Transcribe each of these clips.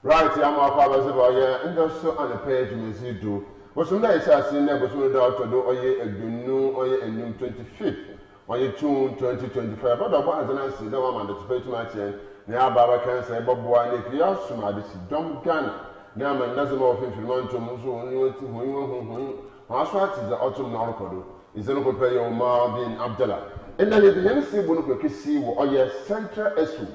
Right, I'm up as about and also on the page you do. But some days I see never to do or ye a new or ye a new 25th or ye June 2025. But the ones and I see the one that's paid to my chain. Now Baba can say Bob Wine if you ask some of this dumb Ghana. Now my doesn't know if you want to move who Aswat is the autumn Norcodo. Is an open pay on Marbin Abdallah. And then the young sea will see or ye central issue.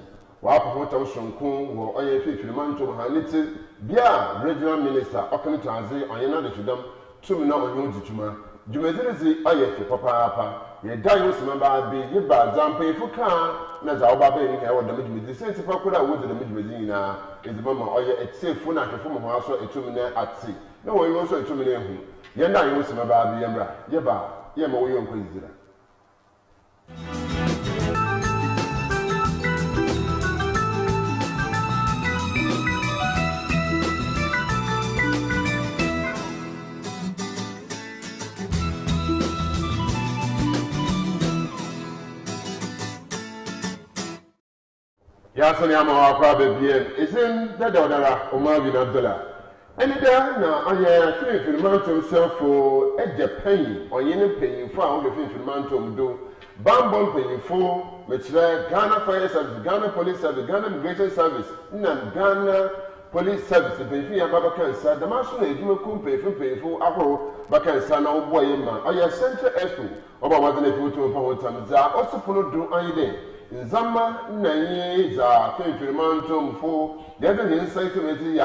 What was from Kung or a Filmanto Haniti, Bia, regional minister, Okan Transi, or another to them, 2 minutes on Yujuma. Jumezi, Oyefi, Papa, ye diamonds member be ye bad, Zampe for car, Naza Baby, or the Midway, Saint Pacula wood the Midway is the mama or a safe phone at the form of house or a 2 minutes at sea. No one also a 2 minutes. Yenda, you was member be Yembra, Yeba, Yemo, you crazy. Yason Yama Prabe is in the Dodara, Omagin Abdullah. And there now I am free mountain self for a Japan or any paying for the free mountain do. Bambon paying for Mechla, Ghana Fire Service, Ghana Police Service, Ghana Immigration Service, Ghana Police Service, the Payfee Baba Cancer, the Master you could pay for payful Apple, Bacansa, no boy, man, or your central expo, or what than a few to a power times are also put do any day. Zama Naye za Fenfil Mountain for the other inside to me,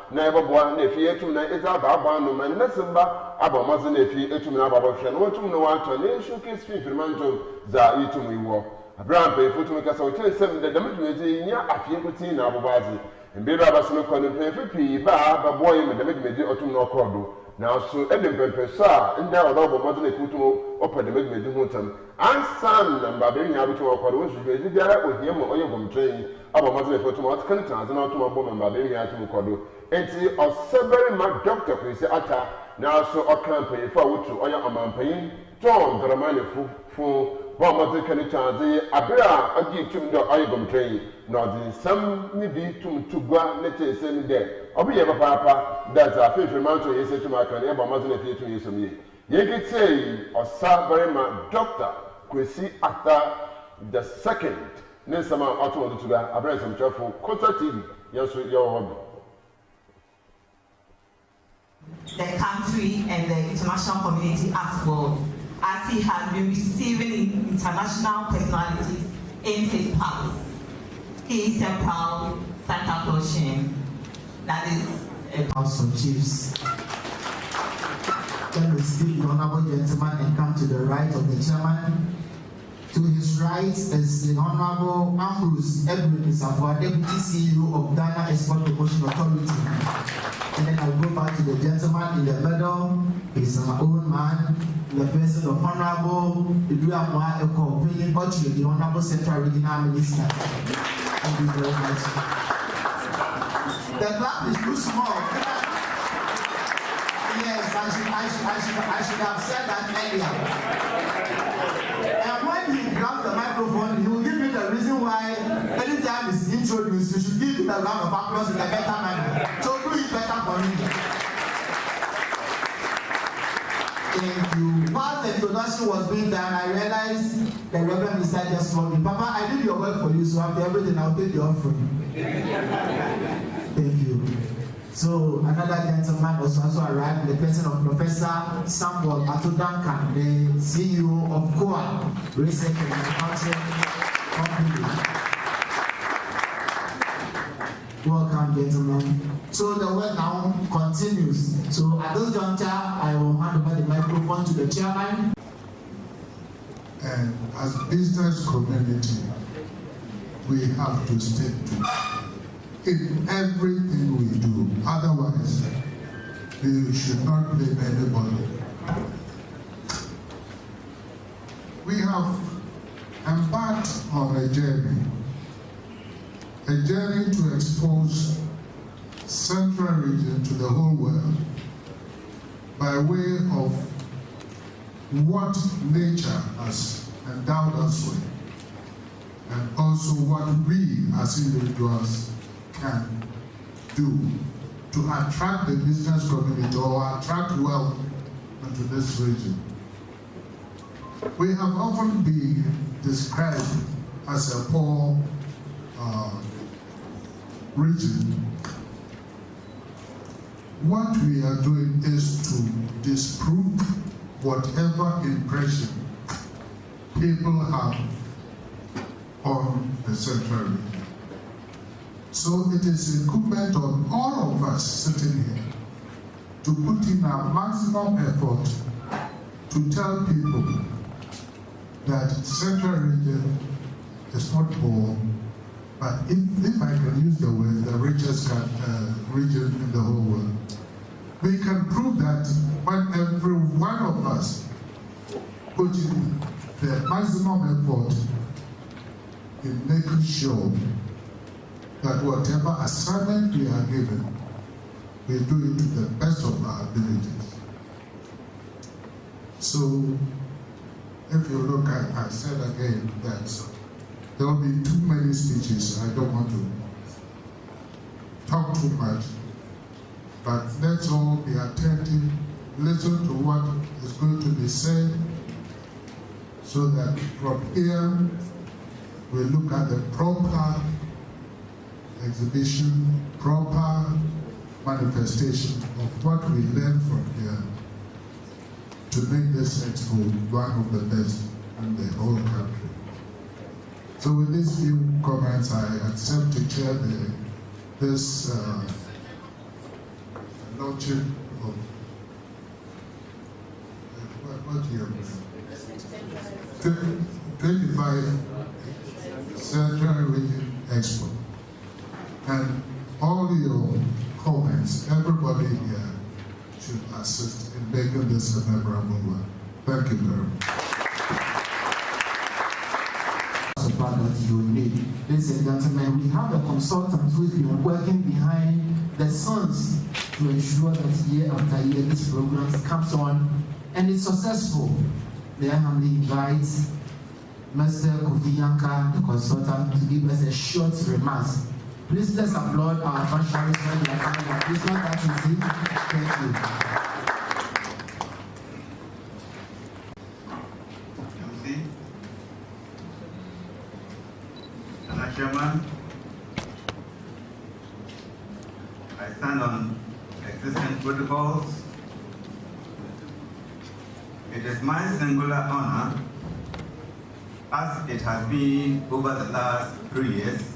never one if you to night is about Bano and Nesamba, about Mazan if you to me about what to know what to nation case Fenfil Mountain za you to me walk. A brown pay for to make us out 7 the damage near a few routine Abazi. And Baby Abasano calling pay for P. But boy, the damage or to no cordo. Now, so Edinburgh Pesa, and there are over Mazan if you to open the Megmedu. And son and Babin have to work with him or your train about Mazan for tomorrow countries and not to a bomb and Babin had to Kodo. And see of several my doctor who is Atta now so a campaign for which or your man paying John the money for Bomber can charge Abra a give to the Oygum train, not in some maybe to go let us send there. Or be ever papa, that's a favorite mountain is to my can ever Mazan if you to use me. You could say or very my doctor. We see after the second Nesama Auto to the Abraham some for Costa TV. Yes, your hobby. The country and the international community as well, as he has been receiving international personalities in his palace. He is a proud Santa Clausian. That is a House of Chiefs. Then we speak the honorable gentleman and come to the right of the chairman. To his right is the Honorable Ambrose Edwin Isafua, Deputy CEO of Ghana Export Promotion Authority. And then I'll go back to the gentleman in the middle. He's my own man, the person of Honorable Idriamwa Eko Opinion Ochie, the Honorable Central Regional Minister. Thank you very much. The clap is too small. Yes, I should have said that earlier. And when he grabs the microphone, he will give me the reason why anytime he's introduced, you should give him a round of applause in a better manner. So do it better for me. Thank you. While the introduction was being done, I realized the Reverend Minister just told me, Papa, I did your work for you, so after everything, I'll take the offering. Thank you. So another gentleman was also arrived, the person of Professor Samuel Atodankan, the CEO of COA, Research and Manufacturing Company. Welcome, gentlemen. So the work now continues. So at this juncture, I will hand over the microphone to the chairman. And as a business community, we have to stick to in everything we do. Otherwise, we should not blame anybody. We have embarked on a journey to expose Central Region to the whole world by way of what nature has endowed us with, and also what we as individuals can do to attract the business community or attract wealth into this region? We have often been described as a poor region. What we are doing is to disprove whatever impression people have on the central region. So it is incumbent on all of us sitting here to put in our maximum effort to tell people that central region is not poor, but if I can use the word, the richest region in the whole world. We can prove that when every one of us put in the maximum effort in making sure that whatever assignment we are given, we do it to the best of our abilities. So, if you look at, I said again that there will be too many speeches. I don't want to talk too much, but let's all be attentive, listen to what is going to be said, so that from here we look at the proper exhibition, proper manifestation of what we learn from here to make this expo one of the best in the whole country. So with these few comments, I accept to chair this launching of what year? 25 Central Region Expo. And all your comments, everybody here should assist in making this a memorable one. Thank you very much. Support that you need. Ladies and gentlemen, we have a consultant who has been working behind the scenes to ensure that year after year this program comes on and is successful. May I humbly invite Mr. Kofi Yanka, the consultant, to give us a short remarks. Please let's applaud our functionaries when they are coming up. It's not that easy. Thank you. Chairman, I stand on existing protocols. It is my singular honor, as it has been over the last 3 years.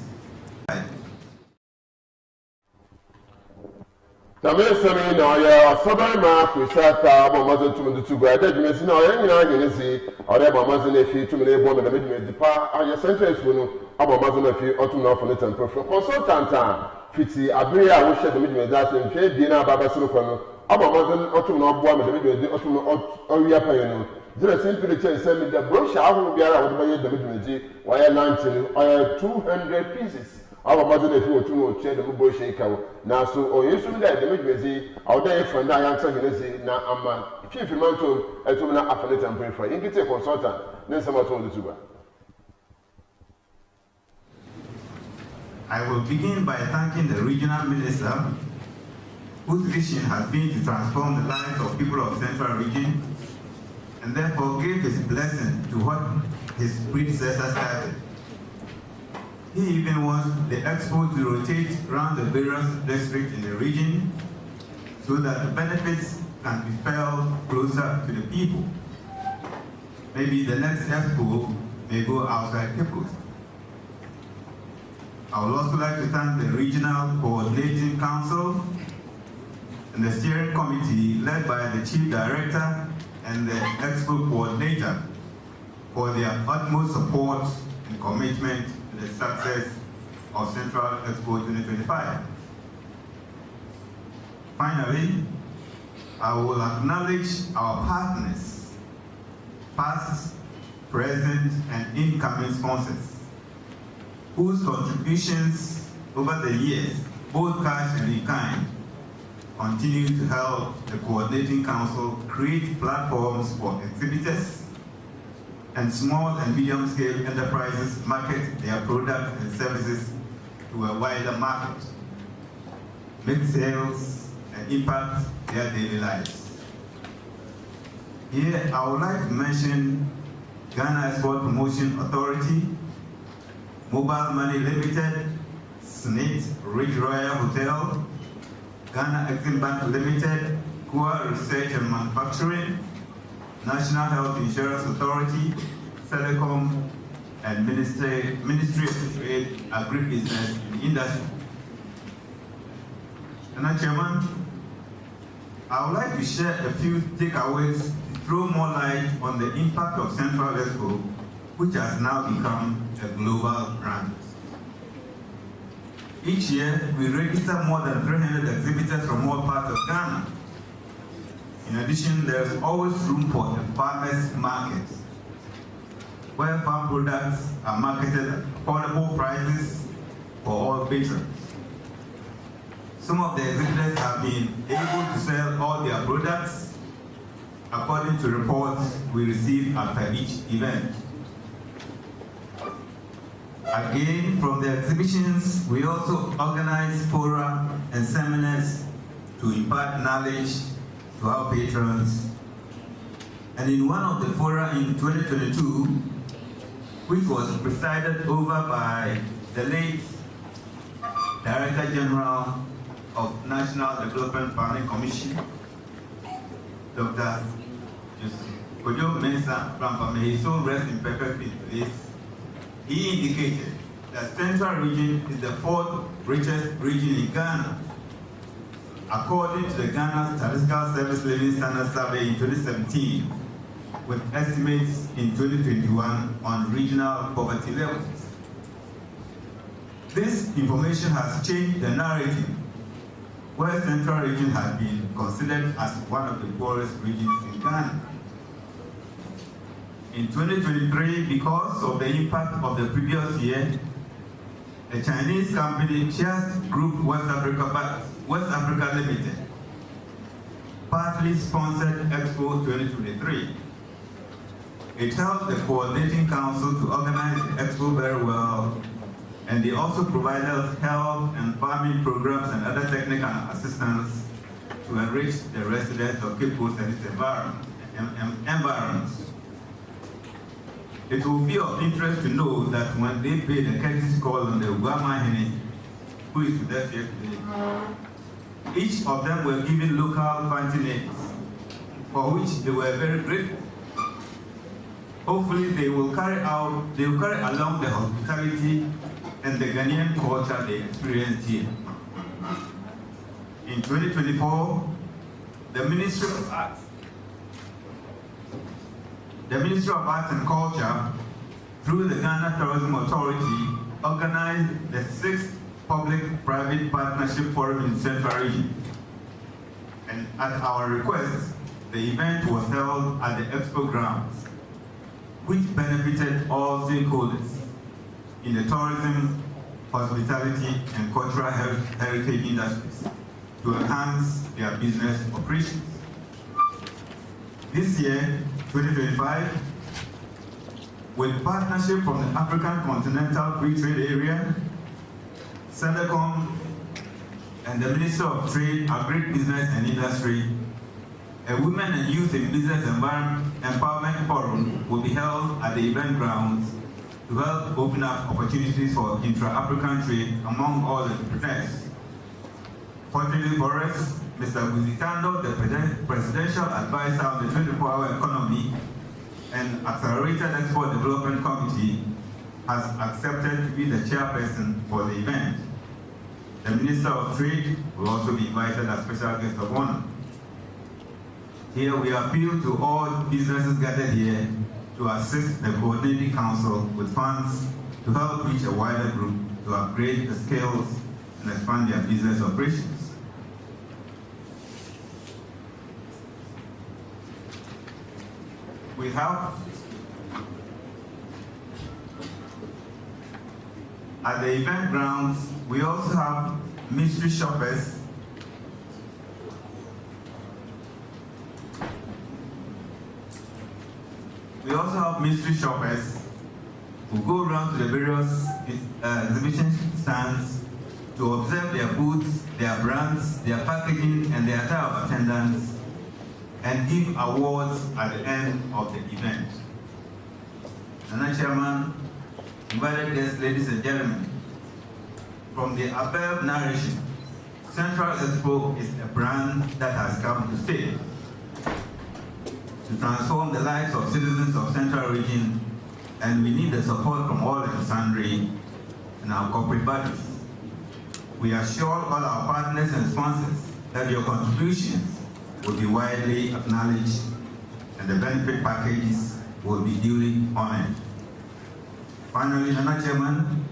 Tamesami na ya Soberma Kusata Mamazon to the two guys. That now you see, or Mamazon if you to me born the middle depa, or your sentence will Mamazon if you ought to know from the temple. Consultant, Fitzy, Abria, we share the middle that and Fay Dina Baba Sulukono, Mamazon ought to know one of the middle, ought to know Oria Payano. There simply change send me the brochure will be around by the middle, while lunching, or 200 pieces. Our mother, if you were to share the mobile shaker, now so, or you soon that the midway, our day friend, I answer you, now I'm a chief mountain, and to not affiliate and pray for you. Get a consultant, then someone told the tuba. I will begin by thanking the regional minister, whose vision has been to transform the lives of people of Central Region, and therefore gave his blessing to what his predecessor started. He even wants the expo to rotate around the various districts in the region so that the benefits can be felt closer to the people. Maybe the next expo may go outside Cape Coast. I would also like to thank the Regional Coordinating Council and the steering committee led by the Chief Director and the expo coordinator for their utmost support and commitment the success of Central Expo 2025. Finally, I will acknowledge our partners, past, present, and incoming sponsors, whose contributions over the years, both cash and in kind, continue to help the Coordinating Council create platforms for exhibitors and small and medium-scale enterprises market their products and services to a wider market. make sales, and impact their daily lives. Here, I would like to mention Ghana Export Promotion Authority, Mobile Money Limited, SNIT, Ridge Royal Hotel, Ghana Exim Bank Limited, Kua Research and Manufacturing, National Health Insurance Authority, Telecom, and Ministry of Trade, Agribusiness, and Industry. And Chairman, I would like to share a few takeaways to throw more light on the impact of Central EXPO, which has now become a global brand. Each year, we register more than 300 exhibitors from all parts of Ghana. In addition, there's always room for a farmers' market, where farm products are marketed at affordable prices for all patrons. Some of the exhibitors have been able to sell all their products according to reports we receive after each event. Again, from the exhibitions, we also organize fora and seminars to impart knowledge to our patrons. And in one of the fora in 2022, which was presided over by the late Director General of National Development Planning Commission, Dr. Kojo Mensah Rampa, may his soul rest in perfect peace. He indicated that Central Region is the fourth richest region in Ghana, according to the Ghana Statistical Service Living Standard Survey in 2017, with estimates in 2021 on regional poverty levels. This information has changed the narrative, where Central Region has been considered as one of the poorest regions in Ghana. In 2023, because of the impact of the previous year, a Chinese company, Cheers Group West Africa Limited, partly sponsored Expo 2023. It helped the coordinating council to organize the Expo very well, and they also provided health and farming programs and other technical assistance to enrich the residents of Cape Coast and its environs. It will be of interest to know that when they paid a courtesy call on the Guama Hene, who is with us here today, each of them were given local fancy names, for which they were very grateful. Hopefully they will carry along the hospitality and the Ghanaian culture they experienced here. In 2024, the Ministry of Arts and Culture, through the Ghana Tourism Authority, organized the 6th Public-Private Partnership Forum in Central Region. And at our request, the event was held at the Expo grounds, which benefited all stakeholders in the tourism, hospitality, and cultural heritage industries to enhance their business operations. This year, 2025, with partnership from the African Continental Free Trade Area, Telecom, and the Minister of Trade, Agribusiness and Industry, a Women and Youth in Business Empowerment Forum will be held at the event grounds to help open up opportunities for intra-African trade among all the entrepreneurs. Fortunately for us, Mr. Guzitando, the Presidential Advisor on the 24-hour economy and Accelerated Export Development Committee, has accepted to be the chairperson for the event. The Minister of Trade will also be invited as special guest of honor. Here we appeal to all businesses gathered here to assist the Coordinating Council with funds to help reach a wider group to upgrade the skills and expand their business operations. We have at the event grounds, we also have mystery shoppers who go around to the various exhibition stands to observe their booths their brands, their packaging, and their attire of attendance, and give awards at the end of the event. Nana Chairman, invited guests, ladies and gentlemen, from the above narration, Central EXPO is a brand that has come to stay, to transform the lives of citizens of Central Region, and we need the support from all and sundry and our corporate bodies. We assure all our partners and sponsors that your contributions will be widely acknowledged and the benefit packages will be duly honored. Finally, Nana Chairman,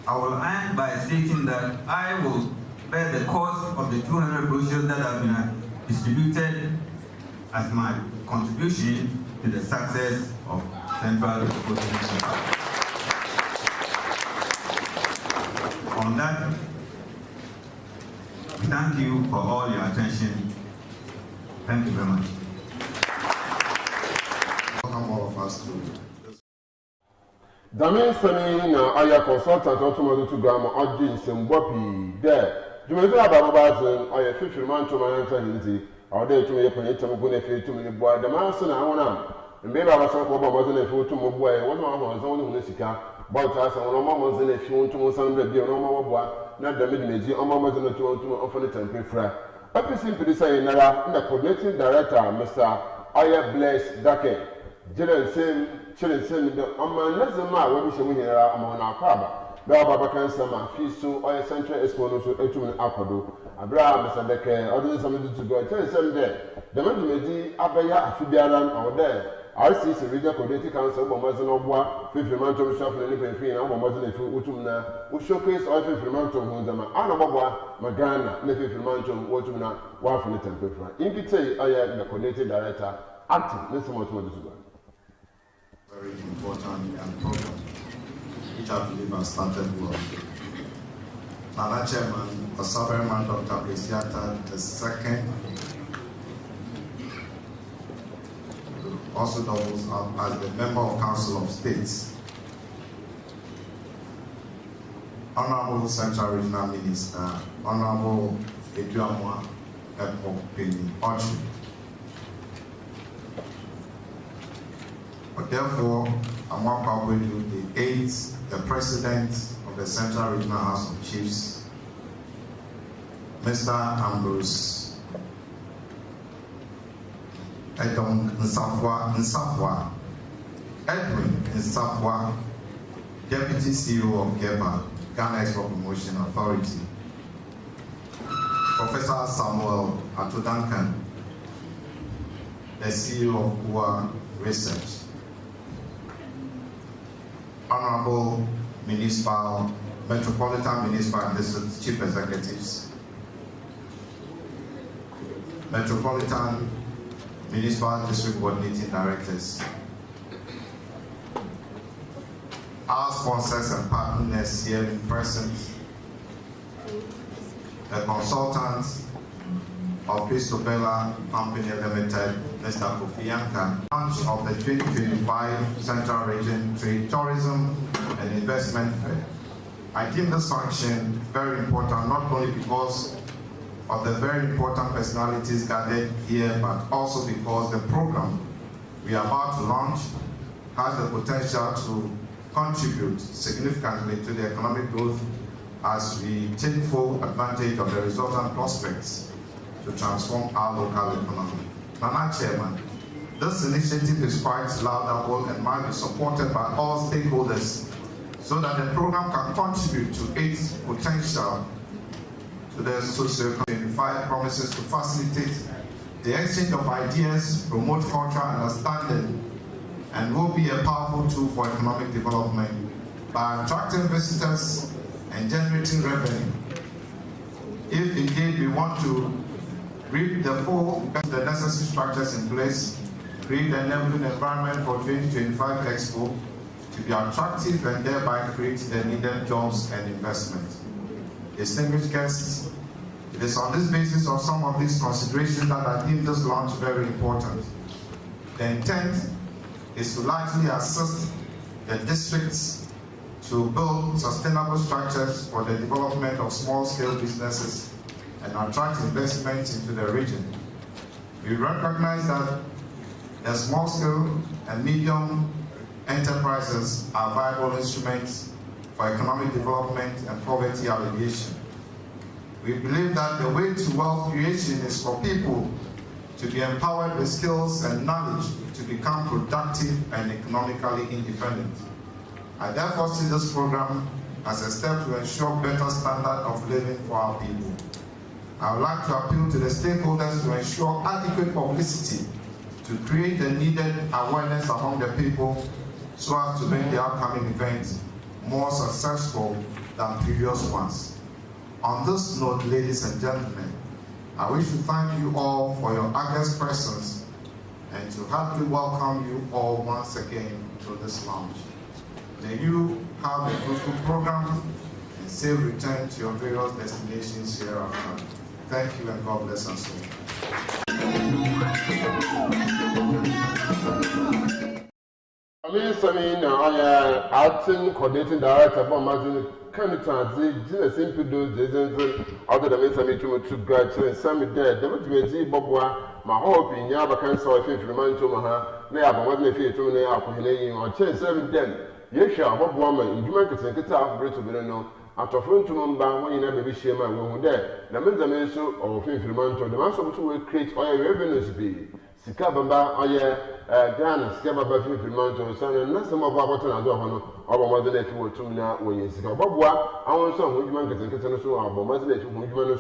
I will end by stating that I will bear the cost of the 200 brochures that have been distributed as my contribution to the success of Central EXPO. On that, we thank you for all your attention. Thank you very much. Welcome all of us to Damin Sani na aya consultant automotive to Grandma Odin Sembopi there. You may have a bazin or a 50 man to my answer. Our day to me, Panitum Gunefi to me, boy, the master and I want and maybe I was so wasn't a fool to my boy, one of my own Nessica, but as a normal in a few to Sunday, be a normal boy, not the mid-major, or mamma than a two often a temporary friend. I simply say, Nara, the coordinating director, Mr. Aya Bless Dake, Children send the Oman Lazama, when we show me among our crab. Baba Kansama, Fisu, or a Central EXPO, so Etuman Aquado, Abraham, Mr. Deke, or doing something to go. Tell some day. The Medi Abaya, Fibiaran, or there. RCC, Regional Coordinating Council, Mazan of War, 50 Mantum Shop, and Lippin Free, and Mazan Utumna, who showcase all 50 Mantum Hunzama, Anababa, Magana, Lippin Mantum, Watumna, War from the Temple. In detail, I am the Coordinating Director, acting. Listen what to do. very important program, which I believe has started well. Nana Chairman, Osaberman Dr. Presiata II, also doubles up as the Member of Council of States. Honorable Central Regional Minister, Honorable Eduamwa Epo Penny Ochi. But therefore, I'm welcome with you the aides, the President of the Central Regional House of Chiefs, Mr. Ambrose Edom Nsafwa, Edwin Nsafwa, Deputy CEO of GEBA, Ghana Export Promotion Authority, Professor Samuel Atodankan, the CEO of UA Research, Honorable Metropolitan Municipal and District Chief Executives, Metropolitan Municipal District Coordinating Directors, our sponsors and partners here in present, the consultants of Cristobella Company Limited, Mr. Kofi Anka, launch of the 2025 Central Region Trade, Tourism and Investment Fair. I deem this function very important, not only because of the very important personalities gathered here, but also because the program we are about to launch has the potential to contribute significantly to the economic growth as we take full advantage of the resultant prospects to transform our local economy. Nana Chairman, this initiative is quite laudable and might be supported by all stakeholders so that the program can contribute to its potential to the socio-economic promises to facilitate the exchange of ideas, promote cultural understanding, and will be a powerful tool for economic development by attracting visitors and generating revenue. If indeed we want to reap the full, the necessary structures in place, create the enabling environment for 2025 Expo to be attractive and thereby create the needed jobs and investment. Distinguished guests, it is on this basis of some of these considerations that I deem this launch very important. The intent is to largely assist the districts to build sustainable structures for the development of small-scale businesses and attract investment into the region. We recognize that the small-scale and medium enterprises are viable instruments for economic development and poverty alleviation. We believe that the way to wealth creation is for people to be empowered with skills and knowledge to become productive and economically independent. I therefore see this program as a step to ensure better standard of living for our people. I would like to appeal to the stakeholders to ensure adequate publicity to create the needed awareness among the people so as to make the upcoming events more successful than previous ones. On this note, ladies and gentlemen, I wish to thank you all for your august presence and to happily welcome you all once again to this lounge. May you have a fruitful program and safe return to your various destinations hereafter. Thank you and God bless us all. Acting coordinating director of Amazon Canada, Jesus Impedu, Jesus, other than Mr. to graduate, some dead, the Mutzi Bobwa, my hope in Yaba Council, if you remind to Maha, they have one if you to me up or change 7 den. Yes, Bob woman, in Jamaica, and get out Brit of Verano, after phone to Mumba, when you never be shame and when there, the Menzameso or Finfrimanto, the master will create oil revenues be. Sikabamba, Ghana, Skababa Finfrimanto, son, and not some of our water and Dohano, or more than if you were to me now when you see Bobwa, our son, which man gets in Catanaso, or more than if you were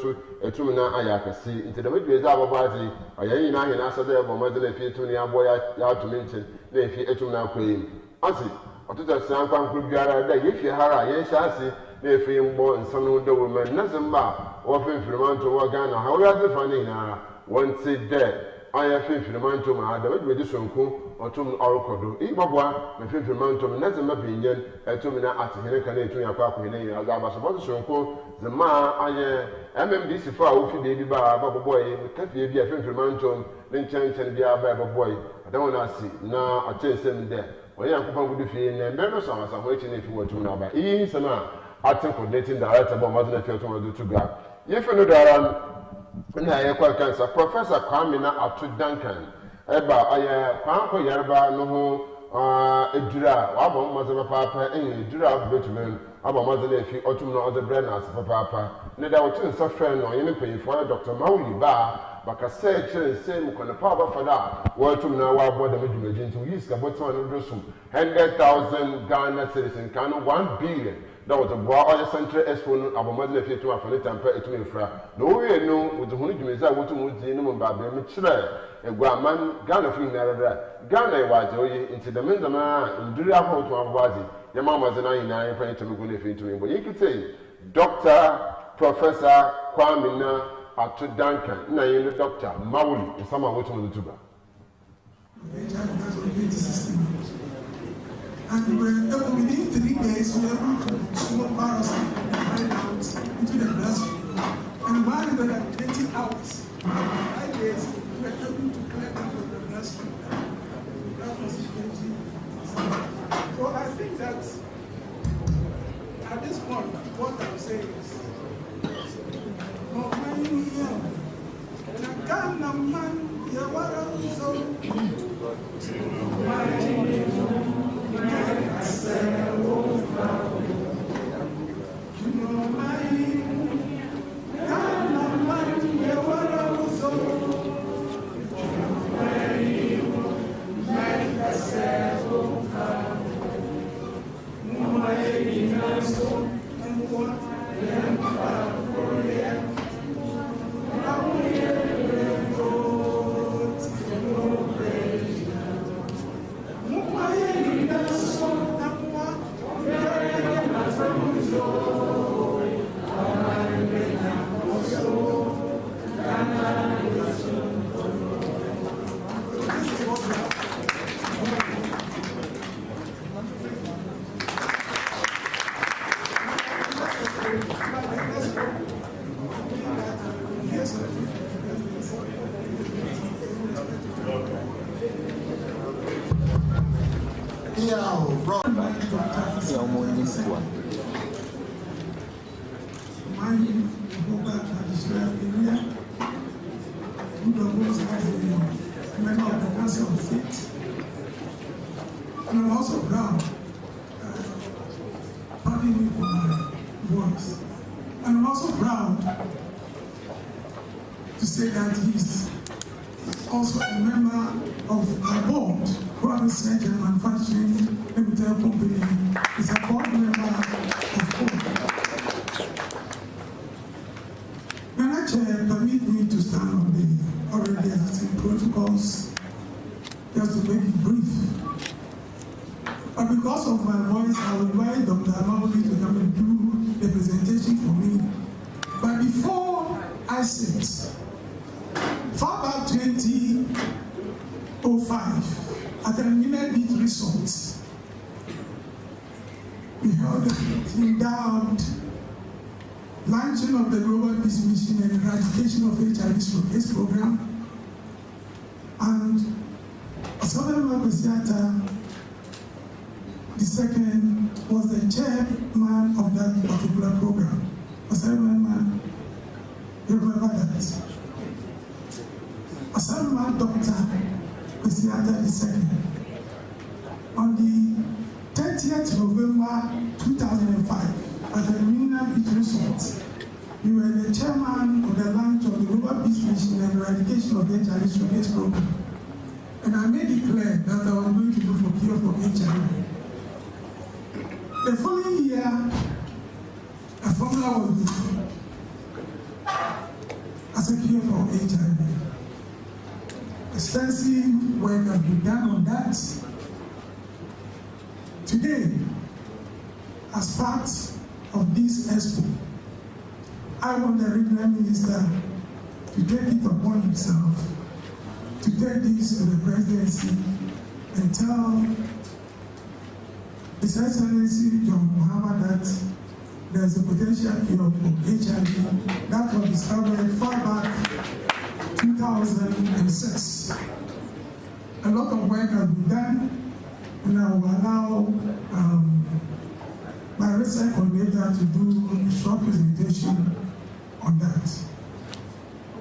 a Tumina Ayaka see into the midway of our body, or Yana and answer there, or more than if you to me, boy out to mention, if you Etumina Queen. Asi, or to the San Could be if you hara, yes, I see. If you born and son of the woman, nothing but often Fremantle, Ghana, however funny now, one sit there. I have Fremantle, I had with this uncle or two oracle. Ibabwa, the Fremantle, nothing but being a 2 minute at Henneken to your papa in a supposed uncle, the ma, I MMDC for a baby bar, Baba boy, can't be a Fremantle, then change and be a Bible boy. I don't want to see now, I chase them there. Well, young people would be in and never saw us. I'm waiting if you want to know about ease and acting coordinating director about Mother Field to do to grab. If you know that I quite cancer, Professor Kwamina Atu Duncan, Eba, I Panko Yarba, no, Edra, Abba Mother Papa, and Edra Bridgman, Abba Mother if you ought to know the branders for Papa. Neither was suffering or anything for Dr. Mauli Bar. But I said, same kind of power for that. Well, to now, I bought the Major to use the bottom of the 100,000 Ghana citizens, 1 billion. That was a boy central exponent of a mother if you to a temper to me. No way, no, with the Holy Mesa, what to move the minimum Baby Mitchell, and Guaman, Ghana free Narada. Ghana was into the Mendama, and do that hold to our body. Your mamma's an 99 penny to me to me. But you could say, Dr. Professor Kwamina Atu Duncan, now you're the doctor, Mauli, and someone waiting on the tuba. And within 3 days, we were able to swap bars right out into the bloodstream. And while we were getting out, 5 days, we were able to collect out of the bloodstream. That was 20. So I think that at this point, what I'm saying is, Wow, bro. Member of the Council of State, and I'm also proud, pardon me for my voice, and I'm also proud to say that he's also a member of a board, Quora Research and Manufacturing Limited Company. He's a board member of Quora. Ghana Chair, permit me to stand on the already existing protocols, just to make it brief. But because of my voice, I will invite Dr. Amaboli to come and do the presentation for me. But before I sit, far back 2005, at the Minute Beach Resort, we held a endowed launching of the Global Peace Mission and eradication of HIV/AIDS program, and Asabema Besiata II was the chairman of that particular program. Asabema, you remember that? Asabema Dr. Besiata II. On the 30th November 2005, at the Mina Beach Resort, we were the chairman of the launch of the Global Peace Mission and eradication of the HIV/AIDS program. And I made it clear that I was going to look for cure for HIV. The following year, a formula was developed as a cure for HIV. Extensive work has been done on that. Today, as part of this EXPO, I want the regional minister to take it upon himself to take this to the presidency and tell His Excellency John Mahama that there's a potential cure for HIV that was discovered far back 2006. A lot of work has been done, and I will allow my research coordinator to do a short presentation on that.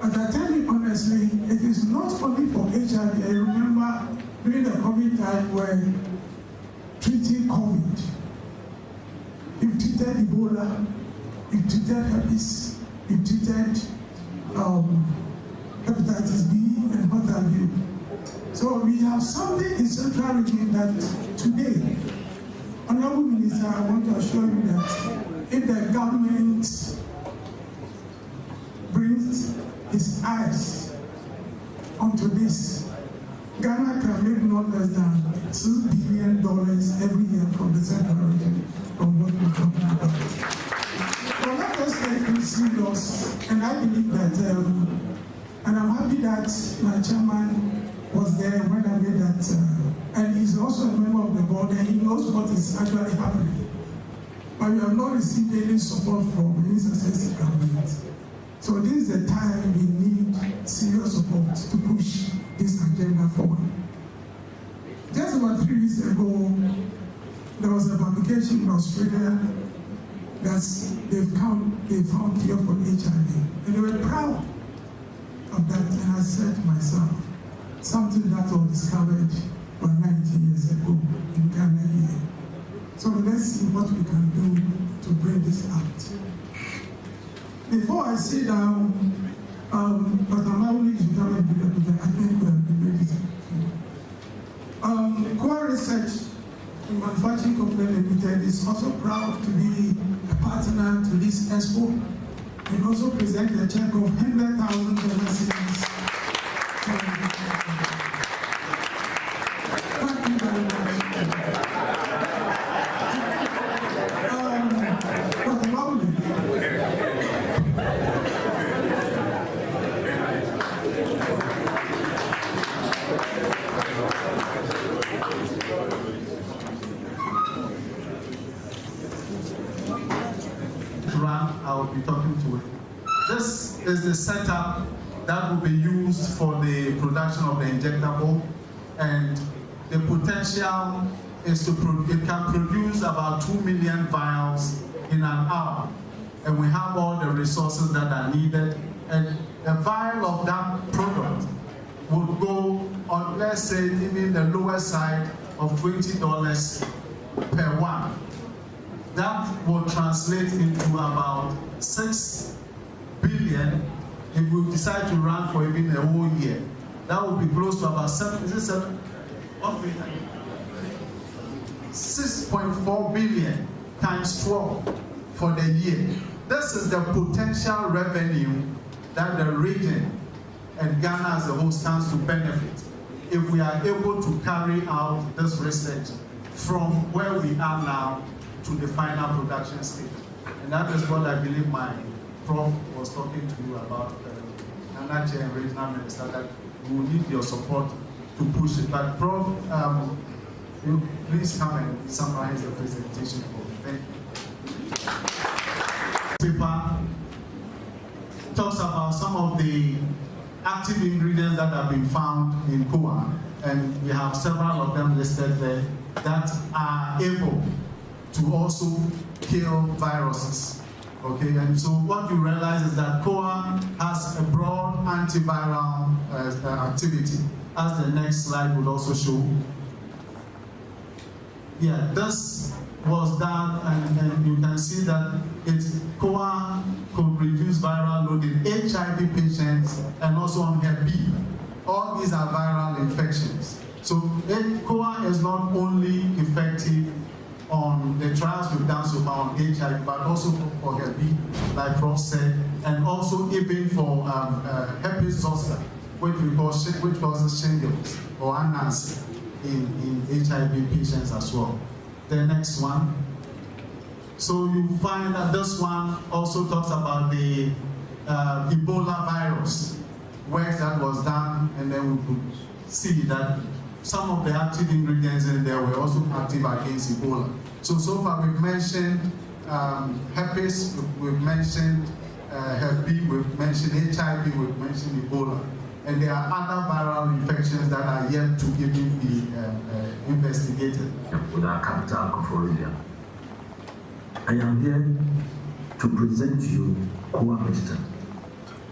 But I tell you honestly, it is not only for HIV. I remember during the COVID time where treating COVID, you've treated Ebola, you've treated herpes, you've treated hepatitis B and what have you. So we have something in Central Region that today, Honorable Minister, I want to assure you that if the government brings its eyes onto this, Ghana can make not less than $2 billion every year from the Central Region, from what we're talking about. So let us take this serious, and I believe that, and I'm happy that my chairman was there when I made that, and he's also a member of the board, and he knows what is actually happening. But we have not received any support from the successive government. So this is the time we need serious support to push this agenda forward. Just about 3 weeks ago, there was a publication in Australia that they found cure for HIV, and they were proud of that. And I said to myself, something that was discovered about 90 years ago in Ghana here. So let's see what we can do to bring this out. Before I sit down, but I'm only to come and do that, I think we have been ready to. Quora Research and Manufacturing Company Limited is also proud to be a partner to this EXPO and also present a check of 100,000 cedis. Thank you very much. I will be talking to him. This is the setup that will be used for the production of the injectable and the potential is it can produce about 2 million vials in an hour, and we have all the resources that are needed. And a vial of that product would go on, let's say, even the lower side of $20 per one. That will translate into about 6 billion if we decide to run for even a whole year. That would be close to about 6.4 billion times 12 for the year. This is the potential revenue that the region and Ghana as a whole stands to benefit if we are able to carry out this research from where we are now to the final production stage. And that is what I believe my prof was talking to you about, Nana Chair and Regional Minister, that we will need your support to push it. But Prof, you please come and summarize the presentation for me. Thank you. Paper talks about some of the active ingredients that have been found in koa, and we have several of them listed there that are able to also kill viruses. Okay, and so what you realize is that koa has a broad antiviral activity, as the next slide would also show. Yeah, this was done, and you can see that koa could reduce viral load in HIV patients and also on Hep B. All these are viral infections. So koa is not only effective on the trials we've done so far on HIV, but also for Hep B, like Prof said, and also even for herpes zoster, which causes shingles or anansi in HIV patients as well. The next one. So you find that this one also talks about the Ebola virus, work that was done, and then we could see that some of the active ingredients in there were also active against Ebola. So far we've mentioned herpes, we've mentioned Hep B, we've mentioned HIV, we've mentioned Ebola. And there are other viral infections that are yet to even be investigated. With our capital, Koforidua. I am here to present to you koa medicine.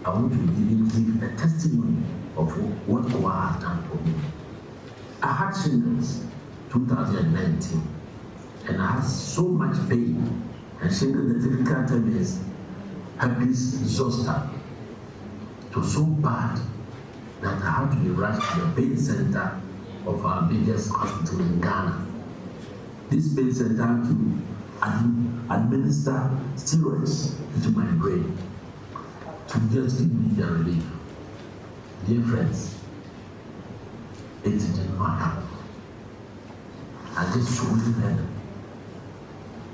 I want to give a testimony of what koa has done for me. I had shingles 2019, and I had so much pain. And shingles, the difficult term is herpes zoster. It was so bad that I had to be rushed to the pain center of our biggest hospital in Ghana. This pain center had to administer steroids into my brain to just give me the relief. Dear friends, it did not happen. I just swallowed it.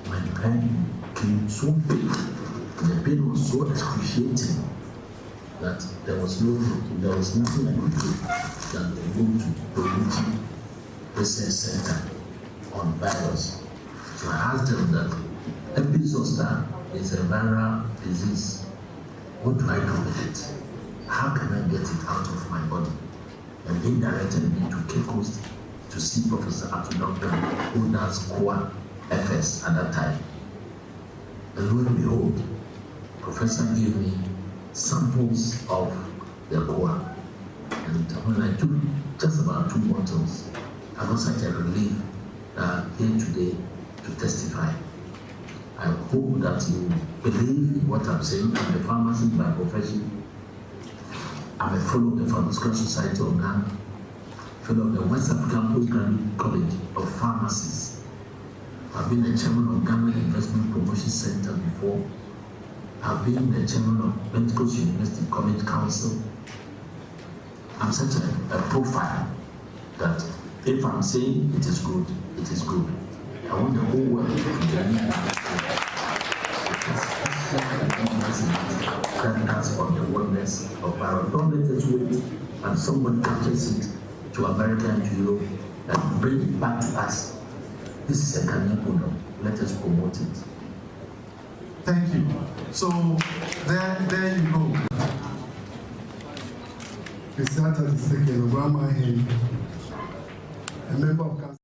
My pain came so big, the pain was so excruciating that there was nothing I could do than to go to Province Research Center on virus. So I asked them that herpes zoster is a viral disease. What do I do with it? How can I get it out of my body? And they directed me to Cape Coast to see Professor Atudokta, who does koa FS at that time. And lo and behold, Professor gave me samples of the koa. And when I took just about 2 bottles, I was such a relief here today to testify. I hope that you believe in what I'm saying. I'm a pharmacist by profession. I'm a fellow of the Pharmaceutical Society of Ghana, fellow of the West African Postgraduate College of Pharmacists. I've been the chairman of Ghana Investment Promotion Center before. I've been the chairman of Pentecost University College Council. I'm such a profile that if I'm saying it is good, it is good. I want the whole world to believe that. That's on the oneness of our. Don't let us wait and someone captures it to America and to Europe and bring it back to us. This is a Ghanaian product. Let us promote it. Thank you. So there you go. Mr. Second, Obama, a member of Council.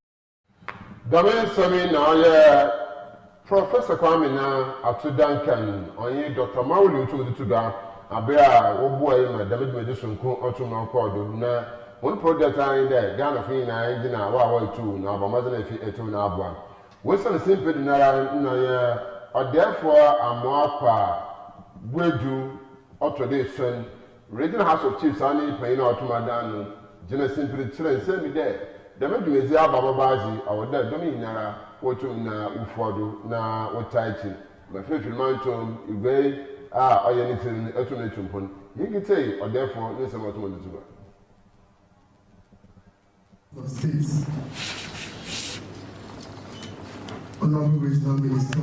Dame Sami na oye Professor Kwame na Atu Duncan onye Dr. Mauli Utuga abia obuaye ma David Medisonko otu na okodo na one project anyị there Ghana fi na anyị na wa itu na abamaze na fi etu na abua we say simple na ya therefore amoapa Bwedu Otodation Regional House of Chiefs ani pay na otumadanu Jena simply children say me there the medumezi abababazi awada domi nyara wotu na ufodu na wotaichi ma fefi mantom igwe oye nitin etu na chumpon yigite or therefore no say motu motu ba of states Honorable Regional Minister,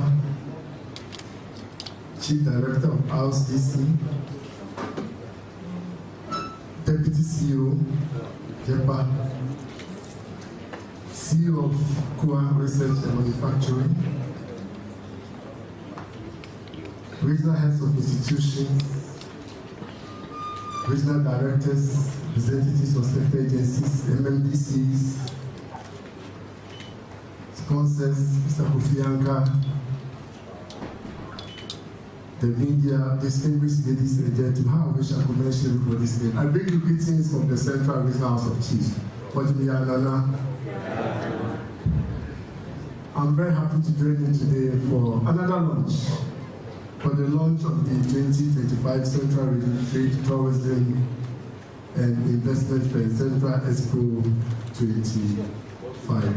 Chief Director of RCC, Deputy CEO, JEPA, CEO of Kua Research and Manufacturing, Regional Heads of Institutions, Regional Directors, Representatives of Sector Agencies, MMDCs, sponsors, Mr. Kofi Anka, the media, distinguished ladies and gentlemen, how I wish I could mention for this day. I bring you greetings from the Central Regional House of Chiefs. I'm very happy to join you today for another launch, for the launch of the 2025 Central Regional Trade, Tourism and Investment Fair, Central EXPO 25.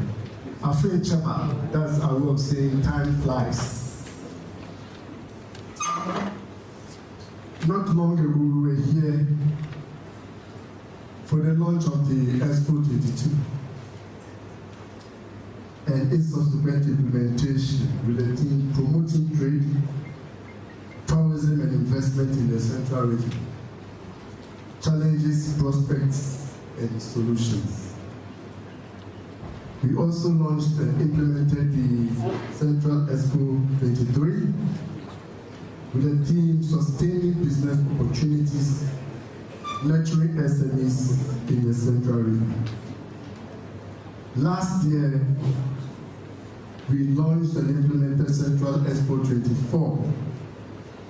Afraid Chama, that's our way of saying time flies. Not long ago, we were here for the launch of the EXPO 22 and its subsequent implementation with the team promoting trade, tourism and investment in the Central region, challenges, prospects, and solutions. We also launched and implemented the Central EXPO 23 with the theme Sustaining Business Opportunities, Nurturing SMEs in the Central region. Last year, we launched and implemented Central EXPO 24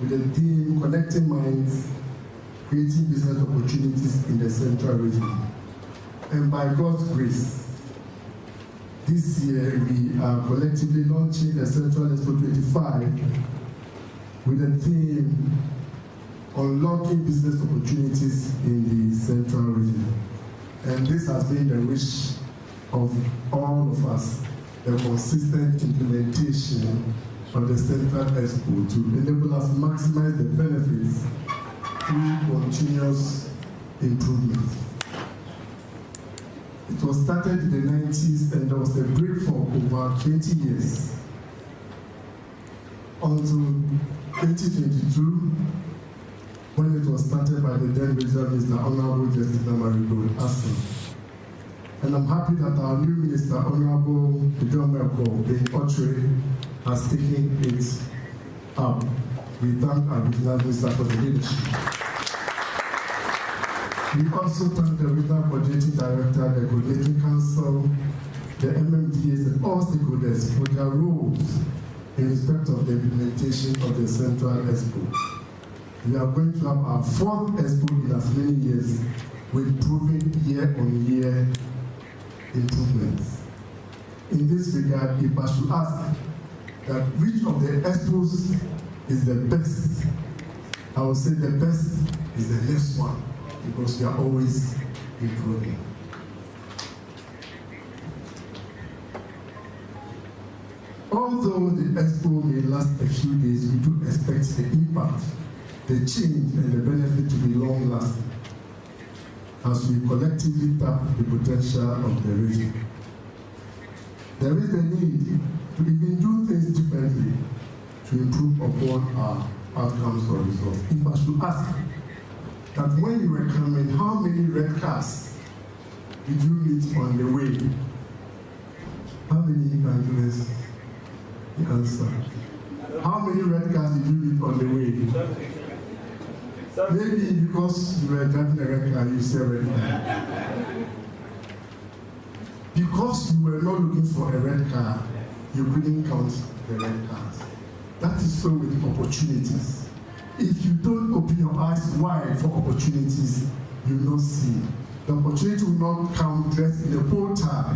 with the theme Connecting Minds, Creating Business Opportunities in the Central region. And by God's grace, this year we are collectively launching the Central EXPO 25 with the theme Unlocking Business Opportunities in the Central region. And this has been the wish of all of us, the consistent implementation of the Central EXPO to enable us to maximize the benefits through continuous improvement. It was started in the 90s and there was a break for over 20 years until 2022 when it was started by the then Regional Minister, Honorable Justice Namarigo Aston. And I'm happy that our new Minister, Honorable John Melko, in Otre, has taken it up. We thank our Regional Minister for the leadership. We also thank the Regional Coordinating Director, the Coordinating Council, the MMDAs, and all stakeholders for their roles in respect of the implementation of the Central EXPO. We are going to have our fourth EXPO in as many years with proven year-on-year improvements. In this regard, if I should ask that which of the EXPOs is the best, I would say the best is the next one, because we are always improving. Although the EXPO may last a few days, we do expect the impact, the change, and the benefit to be long-lasting as we collectively tap the potential of the region. There is a need to even do things differently to improve upon our outcomes or results. If I should ask that when you were coming, how many red cars did you meet on the way? How many evangelists? The answer. How many red cars did you meet on the way? Maybe because you were driving a red car, you said red car. because you were not looking for a red car, you couldn't count the red cars. That is so with opportunities. If you don't open your eyes wide for opportunities, you will not see. The opportunity will not come dressed in a bow tie.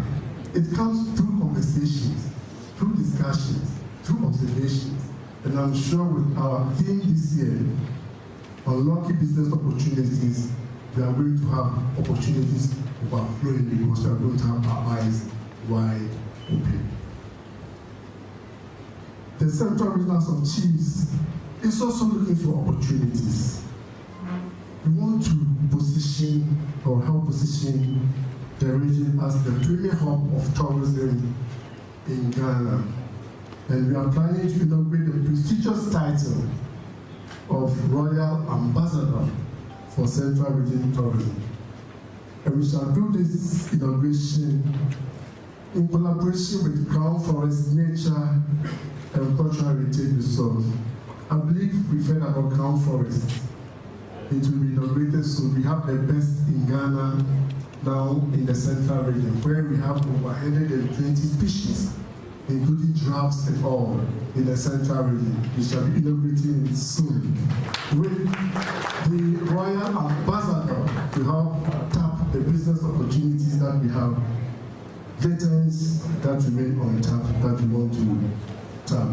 It comes through conversations, through discussions, through observations. And I'm sure with our theme this year, unlocking business opportunities, we are going to have opportunities overflowing because we are going to have our eyes wide open. The Central Regionals of Chiefs is also looking for opportunities. We want to position or help position the region as the premier hub of tourism in Ghana. And we are planning to inaugurate the prestigious title of Royal Ambassador for Central Region Tourism. And we shall do this inauguration in collaboration with Crown Forest Nature and Cultural Heritage Resource. I believe we've heard about Crown Forest. It will be inaugurated soon. We have the best in Ghana now in the Central Region, where we have over 120 species, including giraffes and all, in the Central Region. We shall be inaugurating it soon with the Royal Ambassador to help tap the business opportunities that we have, gators that remain untapped that we want to tap.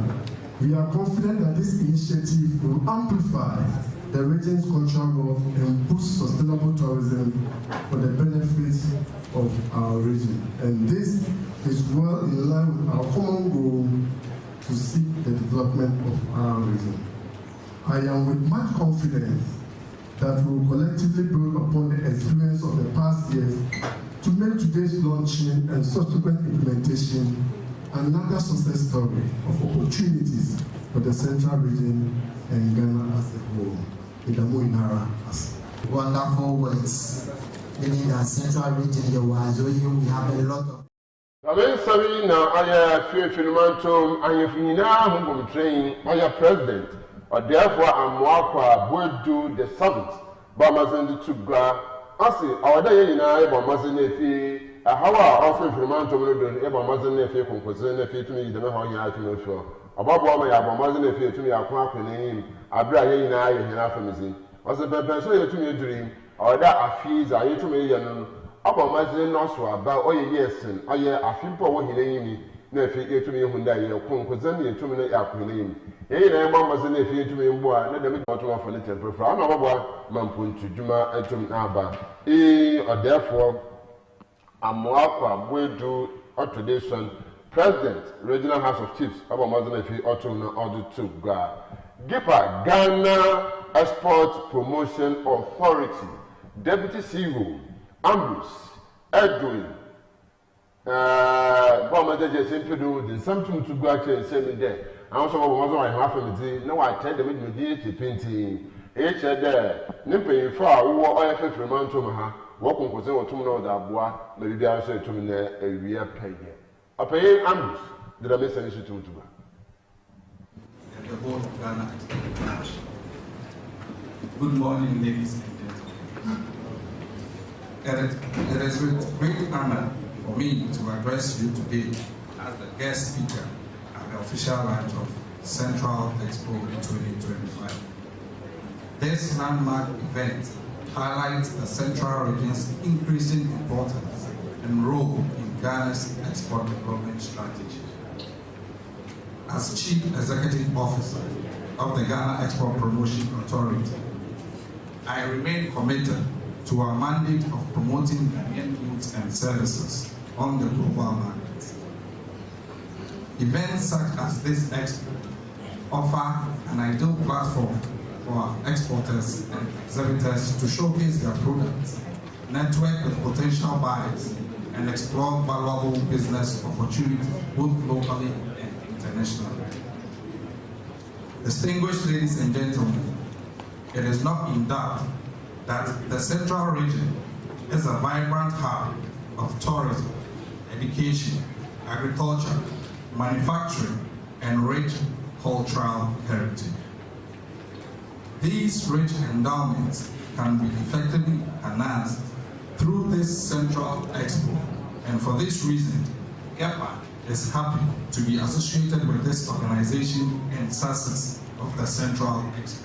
We are confident that this initiative will amplify the region's cultural growth and boost sustainable tourism for the benefit of our region. And this is well in line with our common goal to seek the development of our region. I am with much confidence that we will collectively build upon the experience of the past years to make today's launching and subsequent implementation another success story of opportunities for the Central Region and Ghana as a whole. Wonderful words. Meaning that Central Region, we have a lot of. Sabina, I feel Filimantum, I have now train, I president, or therefore I'm Waka, would do the summit, Bamazan to Gra. I see our day in I, Bamazan Nefi, how I often Filimantum, Bamazan Nefi, Composition Nefi to me, the Mahon to show. Above all, my Bamazan Nefi to me, I can't name, I bring in I and Afamisi. Was a better so to me a dream, or that a fees are to me, about my Noswa, about all years, and I a simple one he me, Nefi to me who died, your Composition to me, Aquilin. Eh, Mamma's Nefi to me, boy, let them go to offer little prefer. I know what Mampun to Juma and to Naba. Or therefore, I'm welcome, we do our tradition. President, Regional House of Chiefs, about Mazanefi Otuna Order to God. GIPA, Ghana Export Promotion Authority, Deputy CEO, Ambrose, Edwin, Bamaja simply do something to go actually and send me there. I also want to have a day. No, I tell them with the painting. H. there, Nimping far, who are IFF Remantum, walking with them to know that bois, maybe I say to me a real pay. I pay Ambrose. Did I miss an issue to do? Good morning, ladies and gentlemen. It is with great honor for me to address you today as the guest speaker at the official launch of Central EXPO 2025. This landmark event highlights the Central region's increasing importance and role in Ghana's export development strategy. As Chief Executive Officer of the Ghana Export Promotion Authority, I remain committed to our mandate of promoting Ghanaian goods and services on the global market. Events such as this Expo offer an ideal platform for our exporters and exhibitors to showcase their products, network with potential buyers, and explore valuable business opportunities both locally and internationally. Distinguished ladies and gentlemen, it is not in doubt that the Central Region is a vibrant hub of tourism, education, agriculture, manufacturing, and rich cultural heritage. These rich endowments can be effectively enhanced through this Central EXPO And for this reason, GEPA is happy to be associated with this organization and success of the Central Expo.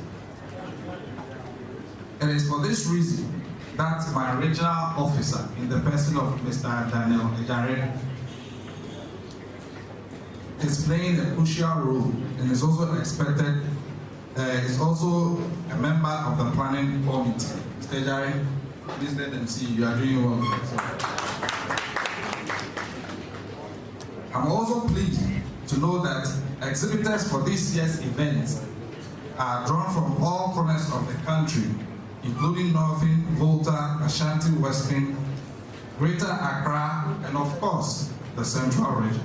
It is for this reason that my regional officer, in the person of Mr. Daniel Ejare, is playing a crucial role and is also expected, is also a member of the planning committee. Mr. Ejare, please let them see you are doing well. I'm also pleased to know that exhibitors for this year's event are drawn from all corners of the country, including Northern, Volta, Ashanti, Western, Greater Accra, and of course, the Central region.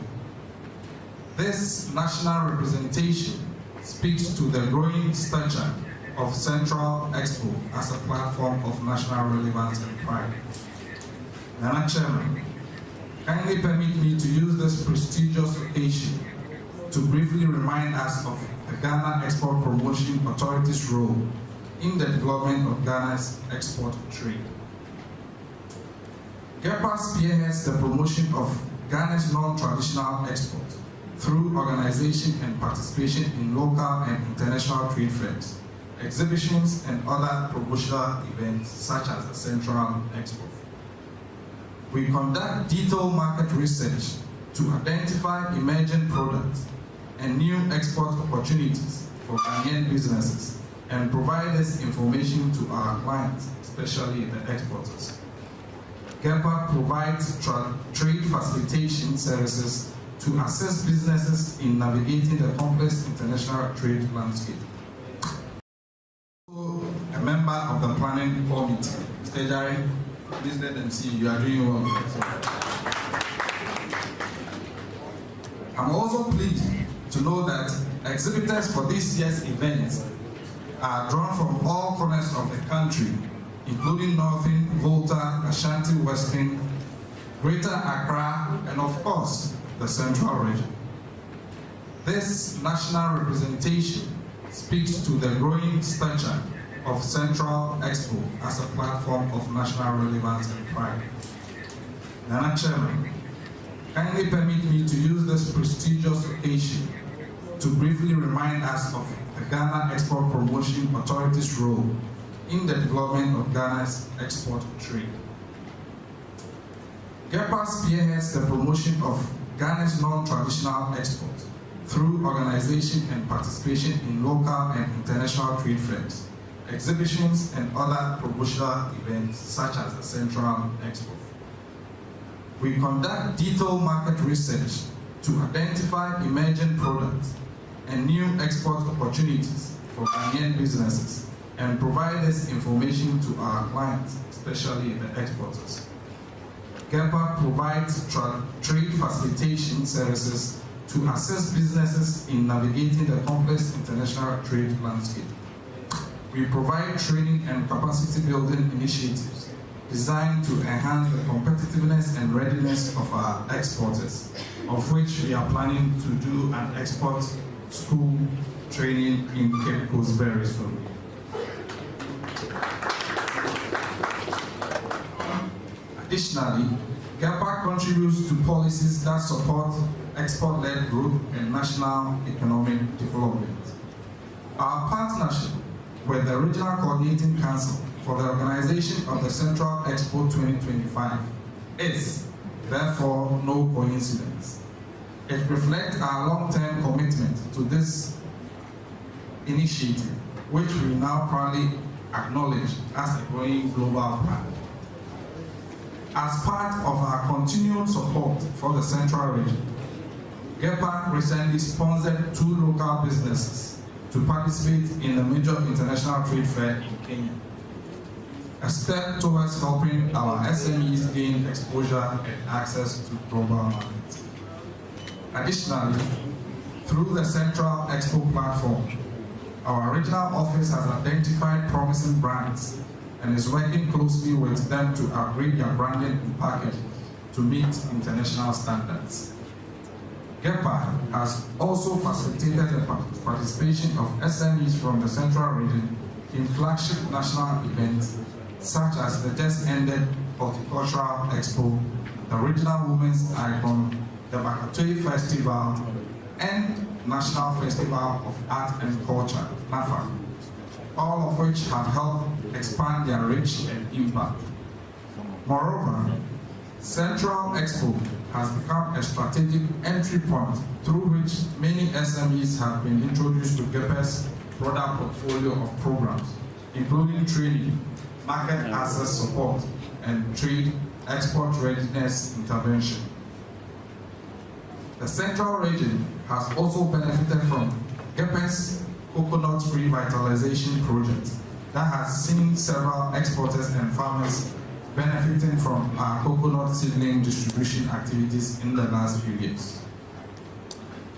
This national representation speaks to the growing stature of Central Expo as a platform of national relevance and pride. Nana Chairman, kindly permit me to use this prestigious occasion to briefly remind us of the Ghana Export Promotion Authority's role in the development of Ghana's export trade. GEPA spearheads the promotion of Ghana's non-traditional export through organization and participation in local and international trade fairs, exhibitions, and other promotional events such as the Central Expo. We conduct detailed market research to identify emerging products and new export opportunities for Ghanaian businesses and provide this information to our clients, especially the exporters. GEPA provides trade facilitation services to assist businesses in navigating the complex international trade landscape. A member of the planning committee, Mr. Ejare, please let them see you are doing well. I'm also pleased to know that exhibitors for this year's event are drawn from all corners of the country, including Northern, Volta, Ashanti, Western, Greater Accra, and of course, the Central region. This national representation speaks to the growing stature of Central Expo as a platform of national relevance and pride. Nana Chairman, kindly permit me to use this prestigious occasion to briefly remind us of the Ghana Export Promotion Authority's role in the development of Ghana's export trade. GEPA spearheads the promotion of Ghana's non-traditional export through organization and participation in local and international trade fairs, exhibitions, and other promotional events such as the Central Expo. We conduct detailed market research to identify emerging products and new export opportunities for Ghanaian businesses and provide this information to our clients, especially the exporters. GEPA provides trade facilitation services to assist businesses in navigating the complex international trade landscape. We provide training and capacity building initiatives designed to enhance the competitiveness and readiness of our exporters, of which we are planning to do an export school training in Cape Coast very soon. Additionally, GEPA contributes to policies that support export-led growth and national economic development. Our partnership with the Regional Coordinating Council for the organization of the Central Expo 2025 is, therefore, no coincidence. It reflects our long-term commitment to this initiative, which we now proudly acknowledge as a growing global brand. As part of our continued support for the Central region, GEPA recently sponsored 2 local businesses to participate in the major international trade fair in Kenya, a step towards helping our SMEs gain exposure and access to global markets. Additionally, through the Central Expo platform, our regional office has identified promising brands and is working closely with them to upgrade their branding and packaging to meet international standards. GEPA has also facilitated the participation of SMEs from the Central region in flagship national events such as the just ended Horticultural Expo the regional women's icon, the Bakatoi Festival, and National Festival of Art and Culture, NAFA, all of which have helped expand their reach and impact. Moreover, Central Expo has become a strategic entry point through which many SMEs have been introduced to GEPE's product portfolio of programs, including training, market access support, and trade export readiness intervention. The Central region has also benefited from GEPE's coconut revitalization project that has seen several exporters and farmers benefiting from our coconut seedling distribution activities in the last few years.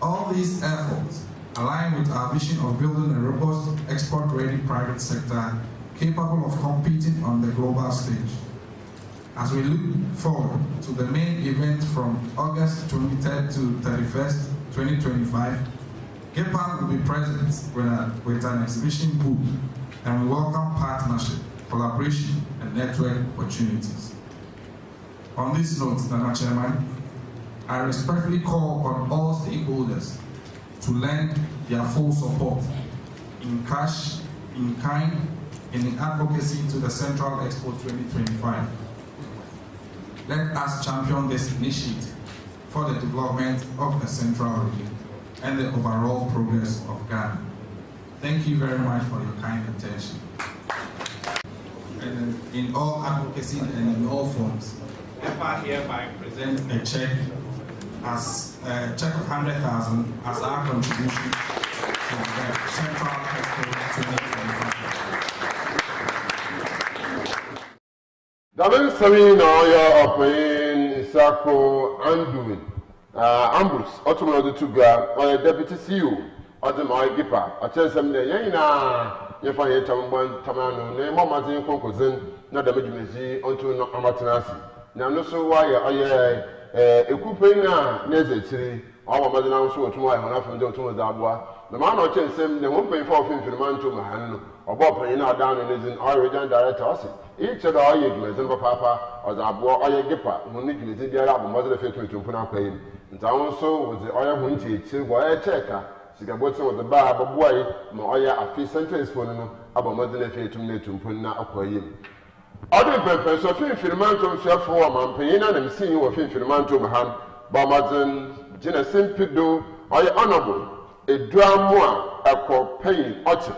All these efforts align with our vision of building a robust export-ready private sector capable of competing on the global stage. As we look forward to the main event from August 23rd to 31st, 2025, GEPA will be present with an exhibition booth, and we welcome partnership, collaboration, and network opportunities. On this note, Mr. Chairman, I respectfully call on all stakeholders to lend their full support in cash, in kind, and in advocacy to the Central Expo 2025. Let us champion this initiative for the development of the Central region and the overall progress of Ghana. Thank you very much for your kind attention. And in all advocacy and in all forms, EPA hereby present a check of 100,000 as our contribution to the Central Expo 2025. David Samina, your opinion, Sako, Anduin, Ambrose, Ottoman Tuga, or Deputy CEO, Ottoman Gipa, a chance of the Yana, if I hit Tamano, name Mamazin Concozin, not the Majimisi, onto Amatanasi. Now, no so why a Kupena, Nezet, our mother now so to my half and don't to Zabwa. The man or chance him, the 1.4 film for the man to my hand, or Bob Payna down in his origin director. Each of the arguments and papa or the boy or gipa, who need to get up and mother fit to put up him. And also was the oil winty, till why a checker, Sigabotson of the bar, but boy, my oil a fee sentence for no, about mother fit to me to put now up him. Other purpose of film filmantum self form and paying and seeing you a film filmantum hand, Bamazan, Genesim Pido, or honorable, a drama, a call paying orchard.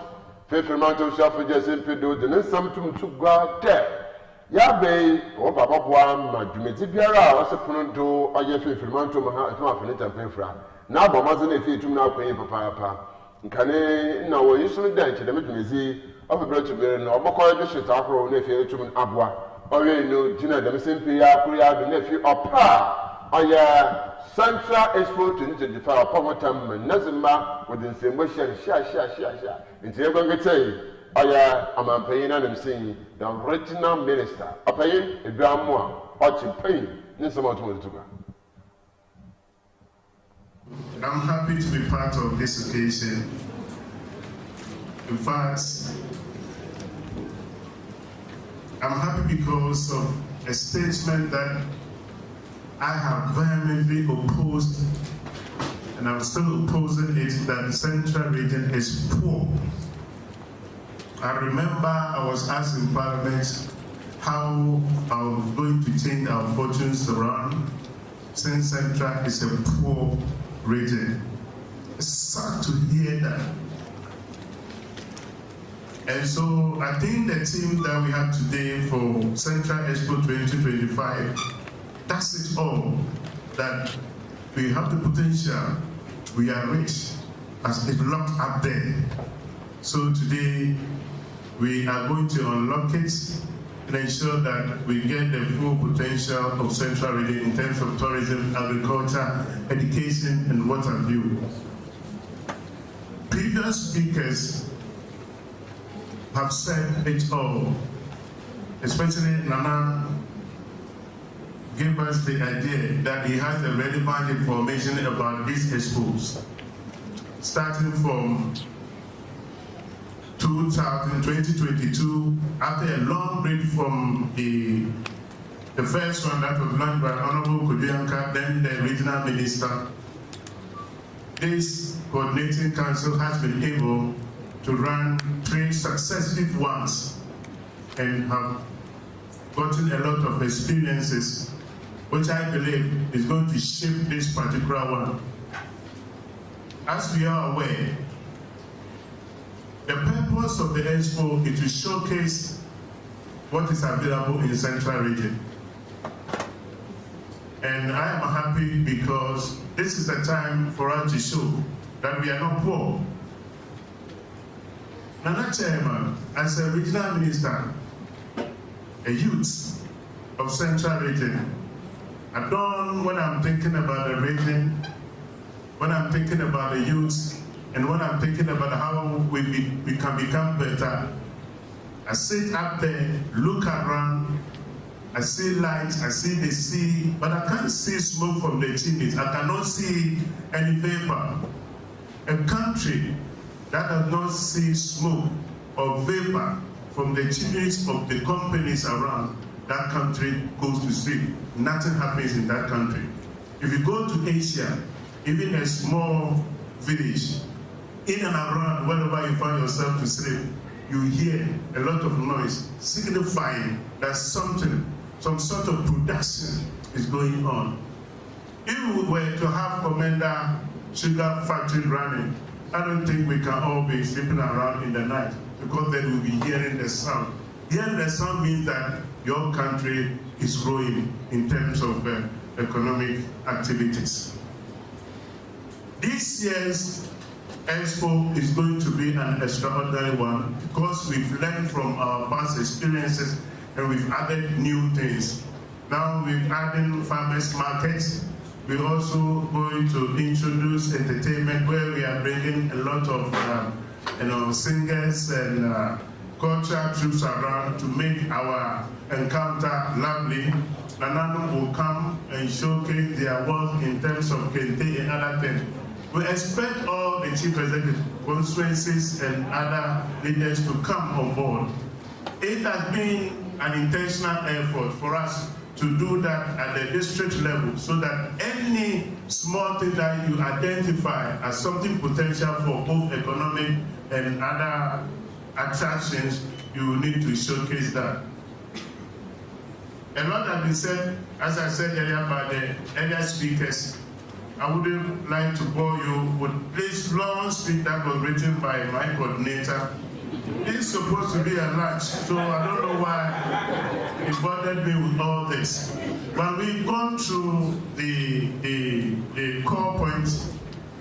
Filmantum self just Pido, the next something to go there. Yabe, or Papa Boam, Jimetibiara, was a pronto, or your filmantum, half an interpret. Now, Bamazan, if you do not pay Papa. Can now usually dance to the Midmizi of a bread to be an Omokoy Bishop Afro, nephew to an Abwa, or you know, Gina, the Simpia, Kuria, the nephew of Pa, or ya Central Expo to the fire Pomatum and Nazima within the motion, share. Until you're going to say, oh yeah, I'm a paying and I'm saying the original minister, a paying a drama, or to pay, Nisama to go. I'm happy to be part of this occasion. In fact, I'm happy because of a statement that I have vehemently opposed, and I'm still opposing it, that the Central region is poor. I remember I was asked in Parliament how I was going to change our fortunes around, since Central is a poor region. It's sad to hear that. And so I think the team that we have today for Central Expo 2025, that's it all. That we have the potential, we are rich, as it's locked up there. So today we are going to unlock it and ensure that we get the full potential of Central region in terms of tourism, agriculture, education, and what have you. Previous speakers have said it all, especially Nana gave us the idea that he has the relevant information about these expos, starting from 2022, after a long break from the The first one that was launched by Honorable Kudianka, then the regional minister. This coordinating council has been able to run 3 successive ones and have gotten a lot of experiences, which I believe is going to shape this particular one. As we are aware, the purpose of the EXPO is to showcase what is available in the Central Region. And I am happy because this is a time for us to show that we are not poor. Nana Chairman, as a regional minister, a youth of Central Region, I don't, when I'm thinking about the region, when I'm thinking about the youth, and when I'm thinking about how we can become better, I sit up there, look around, I see lights, I see the sea, but I can't see smoke from the chimneys. I cannot see any vapor. A country that does not see smoke or vapor from the chimneys of the companies around, that country goes to sleep. Nothing happens in that country. If you go to Asia, even a small village, in and around wherever you find yourself to sleep, you hear a lot of noise signifying that something, some sort of production is going on. If we were to have Commander sugar factory running, I don't think we can all be sleeping around in the night, because then we'll be hearing the sound. Hearing the sound means that your country is growing in terms of economic activities. This year's EXPO is going to be an extraordinary one because we've learned from our past experiences and we've added new things. Now we've added farmers markets. We're also going to introduce entertainment where we are bringing a lot of singers and cultural troops around to make our encounter lovely. Nanano will come and showcase their work in terms of kente and other things. We expect all the chief executive constituencies and other leaders to come on board. It has been an intentional effort for us to do that at the district level so that any small thing that you identify as something potential for both economic and other attractions, you need to showcase that. A lot has been said, as I said earlier, by the earlier speakers. I wouldn't like to bore you with this long speech that was written by my coordinator. It's supposed to be a lunch, so I don't know why it bothered me with all this. But we've gone through the core points.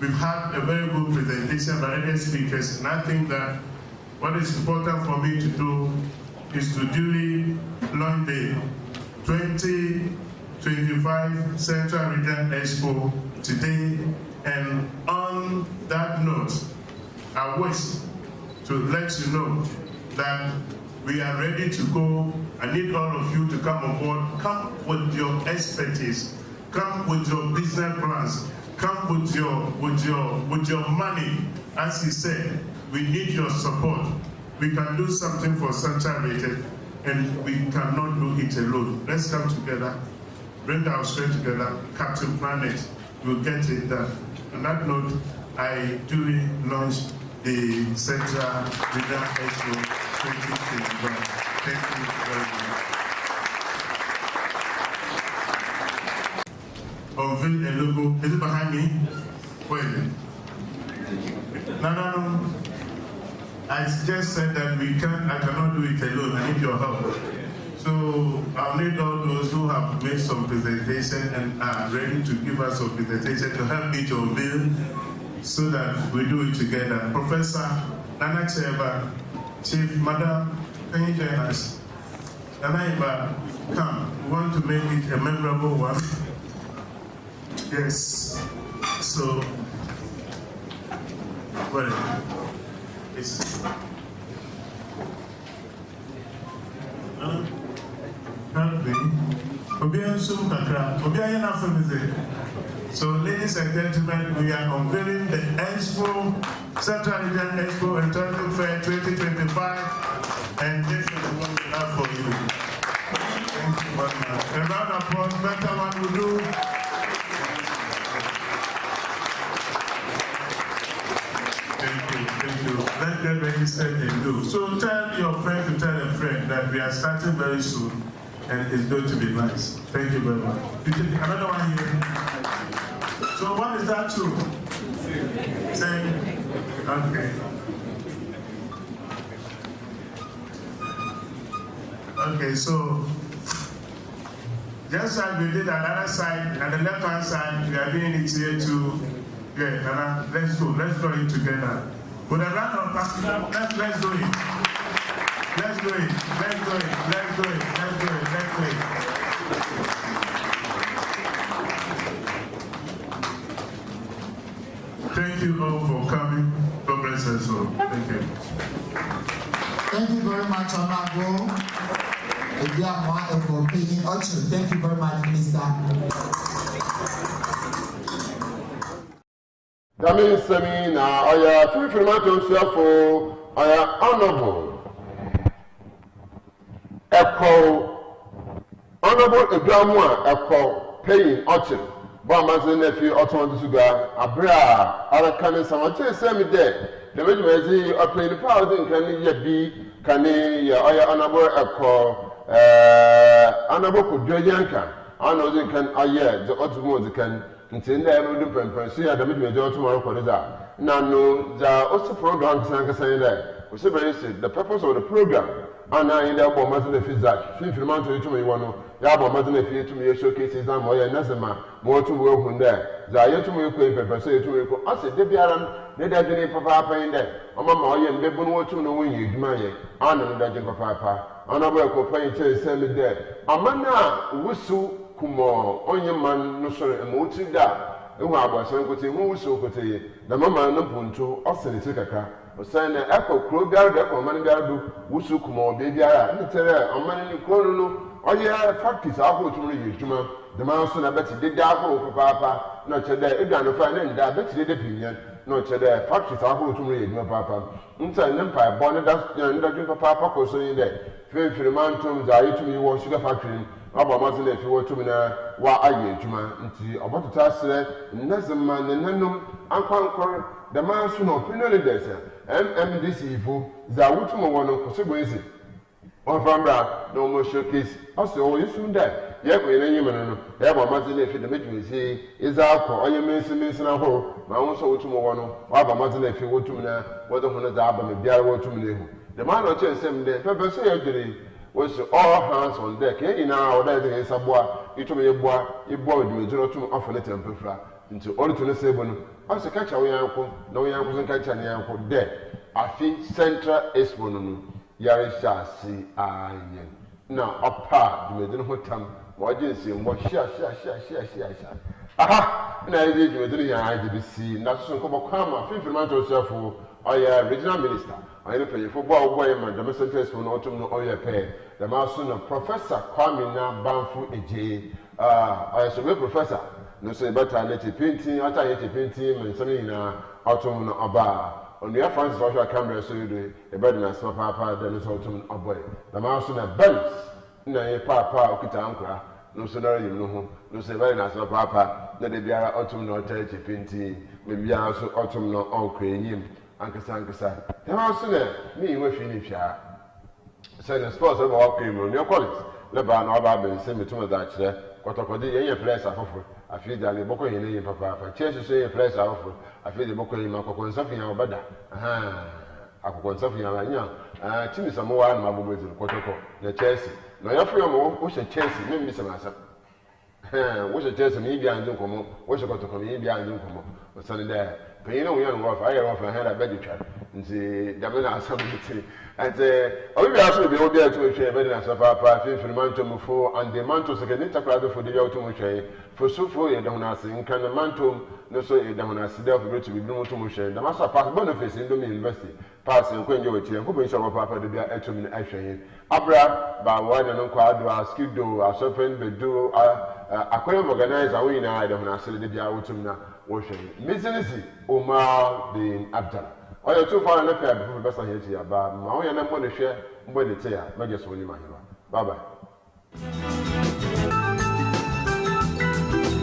We've had a very good presentation by other speakers, and I think that what is important for me to do is to duly launch the 2025 Central Region EXPO today. And on that note, I wish to let you know that we are ready to go. I need all of you to come on board. Come with your expertise. Come with your business plans. Come with your money. As he said, we need your support. We can do something for Central Region, and we cannot do it alone. Let's come together, bring our strength together. Captain Planet will get it done. On that note, I duly launched the Central Region EXPO 2021. Thank you very much. Unveil a logo. Is it behind me? Wait. No. I just said that I cannot do it alone. I need your help. So I'll need all those who have made some presentation and are ready to give us some presentation to help me to unveil so that we do it together. Professor Nana Cheba, Chief Madam, can you join us? Nana Iba, come. We want to make it a memorable one. Yes. So, well, it's help me. So, ladies and gentlemen, we are unveiling the EXPO, Central Region EXPO and Tourism Fair 2025, and this is what we have for you. Thank you very much. do. Thank you. Let's get registered and do. So tell your friend to tell a friend that we are starting very soon and it's going to be nice. Thank you very much. Another one here. So what is that too? Same. Okay. Okay, so just like we did on the other side, on the left hand side, we are doing it here too. Yeah, let's go in together. With a round of applause, let's do it. Let's do it. Thank you all for coming. God bless us all. Thank you. Thank you very much, Honorable. Thank you very much, Mr. That means now I feel free to for honorable honorable Ibrahima paying Orchard. Bamazin nephew Otton Sugar, Abra, Arakan, some say me there. The Major are playing the power in can be honorable honorable Kudrayanka. I know they can the Ottoman can. Until they have been see at the middle tomorrow for that. Now, the also program saying that we the purpose of the program. And I in the Bomazin of Fizak, Fifth Mountain to me one, Yabomazin of you to me showcases and Moya Nazama, more to work on there. Zaya to me paper, say to me, I said, Debiaran, they didn't papa in there. Amama and Bebon to know when you demand, Anna Dajin Papa, Anna Copain send me there. Amana, Wusu. Kumo, onye man no sorry and moti da. Ewa abwasan kote hu so kote. Da mama no punto osenete kaka. Osan na ekọ kro biara da ko man biara do wusu kumo be biara. Ni tere amane ni kro no oye factories aho tumre yejuma. Da man so na beti de da aho papa na chede eduano fa na nda beti de pinyan. No chede factories aho tumre yejuma papa. Nta ne mpa bo ne da dwun papa ko so yin de. Fefirimantum za yitumi wo sugar factory. Aba mazin if you were to me wa aye juma nti obotota sere nnazema nenanum ankwankor the man so no opinion dey say MMDC ifu za wutumo wono kosebo ezi on fambra no mo showcase also o yisum dey ye ko yen nyim no ye ba mazin if the meju ezi iza akọ onye mensi na ho ma won so wutumo wono wa ba mazin if wutum na wodo hono za aba me biara wutum na ehu the man no chen sem dey pepper so ye diri was all hands on deck. In our day, the Saboa, it will be a boy, you boy, you do not offer it and prefer into all to the sable. As a catch away uncle, no young was catch any uncle there. I think Central EXPO, Yarisha, see, I now up par, you may know what time, what you see, what share. Aha, and I did you didn't IDBC, not so come a 50 months or so for our regional minister. I am paying for boy, my domestic test for autumn oil pay. The master of Professor Kwamina Banfu AJ. I am a professor. No say better let it painting, after it painting, and something in autumn bar. On the Francis social camera, so you do a bed and a small papa, then it's autumn boy. The master of bells, no papa, Okitankra. No sooner you know, no say very nice papa, that they be autumn no painting, maybe also autumn no on Ankasa. The house me we finish ya. Say the sports of our cream on your colleagues. Leban or Babin send me to my Dutch there. Kotokodi, a place of offer. I feel that the Boko in papa. Chase say a place of offer. I feel the Boko in Mako something or better. Aha. I could something around you. Timmy Samoa and Mabu with Kotoko, the Chelsea. No, your friend, what's a Chelsea? Maybe some answer. What's a Chelsea? Maybe I don't come. What's a Kotoko? Maybe I don't come. What's on there? But you know, we are off. I have often had a bed chat. And say, Damina, something. And say, oh, we also be over there to a chair, better than Papa, for the mantle for, and the mantle second intercrowd for the Yotomo for so for you don't ask, and can the mantle no so you don't ask, therefore, to be no to motion. The master pass Boniface in the university, passing when you were here, who is our papa to be a to action. Abra, by one and unquadra, skido, a serpent, bedo, a quail organizer, we know I don't ask the Biautumna. Mississippi, Omar the Abdallah. I am too far enough before the best I hear to you about my own and I'm going to share when it's here. Bye bye.